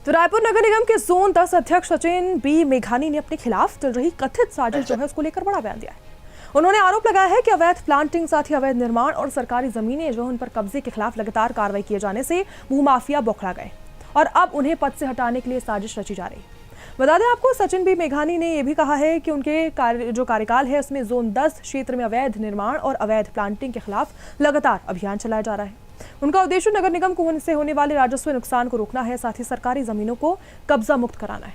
तो रायपुर नगर निगम के जोन 10 अध्यक्ष सचिन बी मेघानी ने अपने खिलाफ चल रही कथित साजिश जो है उसको लेकर बड़ा बयान दिया है। उन्होंने आरोप लगाया है कि अवैध प्लांटिंग साथ ही अवैध निर्माण और सरकारी जमीनें जो उन पर कब्जे के खिलाफ लगातार कार्रवाई किए जाने से भूमाफिया बौखला गए और अब उन्हें पद से हटाने के लिए साजिश रची जा रही है। बता दें आपको, सचिन बी मेघानी ने यह भी कहा है कि उनके जो कार्यकाल है उसमें जोन 10 क्षेत्र में अवैध निर्माण और अवैध प्लांटिंग के खिलाफ लगातार अभियान चलाया जा रहा है। उनका उद्देश्य नगर निगम को से होने वाले राजस्व नुकसान को रोकना है, साथ ही सरकारी जमीनों को कब्जा मुक्त कराना है।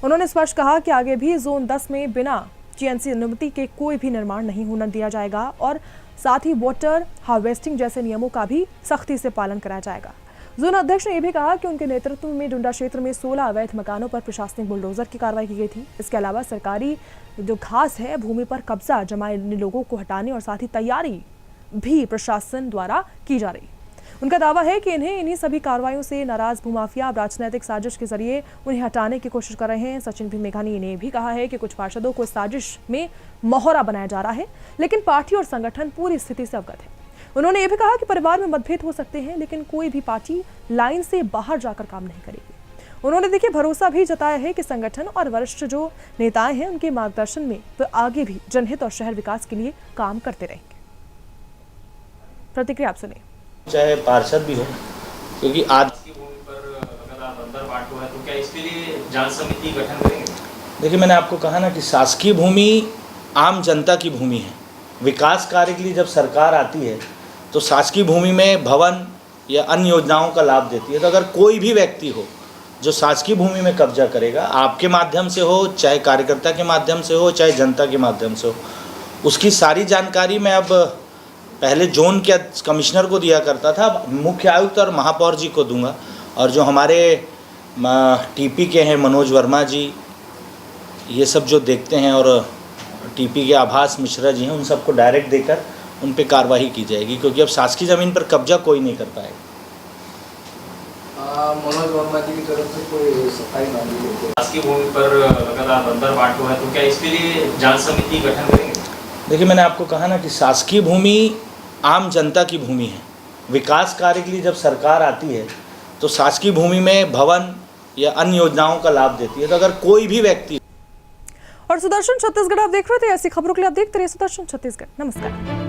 उन्होंने स्पष्ट कहा कि आगे भी जोन 10 में बिना जीएनसी अनुमति के कोई भी निर्माण नहीं होने दिया जाएगा और साथ ही वाटर हार्वेस्टिंग जैसे नियमों का भी सख्ती से पालन कराया जाएगा। जोन अध्यक्ष ने यह भी कहा कि उनके नेतृत्व में डुंडा क्षेत्र में 16 अवैध मकानों पर प्रशासनिक बुलडोजर की कार्रवाई की गई थी। इसके अलावा सरकारी जो घास है भूमि पर कब्जा जमाए लोगों को हटाने और साथ ही तैयारी भी प्रशासन द्वारा की जा रही। उनका दावा है कि इन्हीं सभी कार्रवाइयों से नाराज भूमाफिया राजनीतिक साजिश के जरिए उन्हें हटाने की कोशिश कर रहे हैं। सचिन बी मेघानी ने भी कहा है कि कुछ पार्षदों को साजिश में मोहरा बनाया जा रहा है, लेकिन पार्टी और संगठन पूरी स्थिति से अवगत है। उन्होंने ये भी कहा कि परिवार में मतभेद हो सकते हैं, लेकिन कोई भी पार्टी लाइन से बाहर जाकर काम नहीं करेगी। उन्होंने देखिए भरोसा भी जताया है कि संगठन और वरिष्ठ जो नेताएं हैं उनके मार्गदर्शन में वे आगे भी जनहित और शहर विकास के लिए काम करते रहेंगे। प्रतिक्रिया आप सुनिए। चाहे पार्षद भी हो, क्योंकि आज की भूमि पर अगर आप अंदर बांटो है तो क्या इसके लिए जांच समिति गठन करेंगे? देखिए, मैंने आपको कहा ना कि शासकीय भूमि आम जनता की भूमि है। विकास कार्य के लिए जब सरकार आती है तो शासकीय भूमि में भवन या अन्य योजनाओं का लाभ देती है। तो अगर कोई भी व्यक्ति हो जो शासकीय भूमि में कब्जा करेगा, आपके माध्यम से हो, चाहे कार्यकर्ता के माध्यम से हो, चाहे जनता के माध्यम से हो, उसकी सारी जानकारी मैं अब पहले जोन के कमिश्नर को दिया करता था, मुख्य आयुक्त और महापौर जी को दूंगा। और जो हमारे टीपी के हैं मनोज वर्मा जी, ये सब जो देखते हैं, और टीपी के आभास मिश्रा जी हैं, उन सबको डायरेक्ट देकर उन पे कार्रवाई की जाएगी, क्योंकि अब शासकीय ज़मीन पर कब्जा कोई नहीं कर पाएगा। मनोज वर्मा जी की तरफ से कोई सफाई मांगी गई है? शासकीय भूमि पर अगर आप अंदर बांटो है तो क्या इसके लिए जांच समिति गठन करेंगे? देखिए, मैंने आपको कहा ना कि शासकीय भूमि आम जनता की भूमि है। विकास कार्य के लिए जब सरकार आती है तो शासकीय भूमि में भवन या अन्य योजनाओं का लाभ देती है। तो अगर कोई भी व्यक्ति और सुदर्शन छत्तीसगढ़ आप देख रहे थे, ऐसी खबरों के लिए आप देखते रहिए सुदर्शन छत्तीसगढ़। नमस्कार।